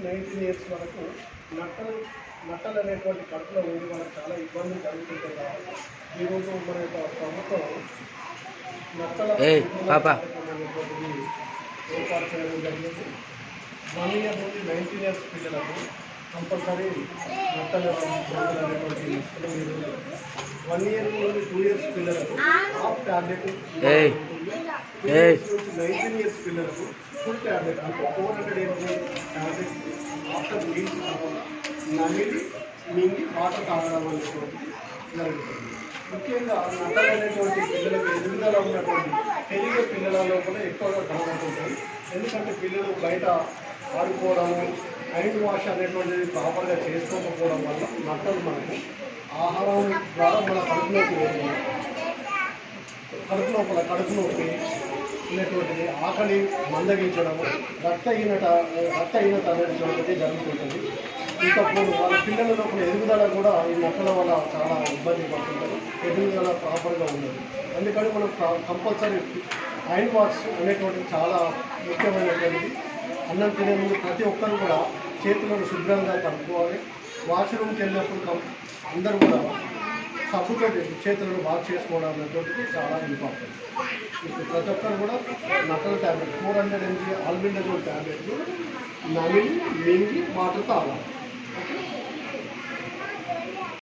19 years వరకు నట్టలు అనేటువంటి కడుపులో ఉండి మనకు చాలా ఇబ్బందులు జరుగుతుంటాయి. కాబట్టి ఈరోజు మన యొక్క ప్రభుత్వం నట్టల అనేటువంటిది ఏర్పాటు చేయడం జరిగింది. 1 ఇయర్ నుండి 19 ఇయర్స్ పిల్లలకు కంపల్సరీ నట్టల మందులు అనేటువంటి 1 ఇయర్ నుండి 2 ఇయర్స్ పిల్లలకు హాఫ్ ట్యాబ్లెట్, 19 ఇయర్స్ పిల్లలకు ఫుల్ ట్యాబ్లెట్ అంటే 400 mg ట్యాబ్లెట్ ఆఫ్టర్ మీల్స్ నమిలి మింగి వాటర్ తాగడం అనేటువంటిది జరుగుతుంది. ముఖ్యంగా నట్టలు అనేటువంటి పిల్లలకు ఎదుగుదల ఉన్నటువంటి పెరిగే పిల్లలలో కూడా ఎక్కువగా కనబడుతుంటాయి. ఎందుకంటే పిల్లలు బయట ఆడుకోవడము, హ్యాండ్ వాష్ అనేటువంటిది ప్రాపర్గా చేసుకోకపోవడం వల్ల నట్టలు మనకు ఆహారం ద్వారా మన కడుపులోకి వెళ్ళి కడుపు నొప్పి అనేటువంటిది, ఆకలి మందగించడము, రక్తహీనత అనేటువంటిది జరుగుతుంటుంది. ఇంకప్పుడు వాళ్ళ పిల్లల లోపల ఎదుగుదల కూడా ఈ నట్టల వల్ల చాలా ఇబ్బంది పడుతుంటారు. ఎదుగుదల ప్రాపర్గా ఉండదు. అందుకని మనం కంపల్సరీ హ్యాండ్ వాష్ అనేటువంటిది చాలా ముఖ్యమైనటువంటిది. అన్నం తినే ముందు ప్రతి ఒక్కరు కూడా చేతులను శుభ్రంగా కడుక్కోవాలి. వాష్రూమ్కి వెళ్ళినప్పుడు అందరూ కూడా సబ్బుతో చేతులను వాష్ చేసుకోవడం అనేటువంటిది చాలా ఇంపార్టెంట్. ఇప్పుడు ప్రతి ఒక్కరు కూడా నట్టల ట్యాబ్లెట్ 400 mg ఆల్బెండజోల్ ట్యాబ్లెట్లు నమిలి మింగి వాటర్ తాగాలి.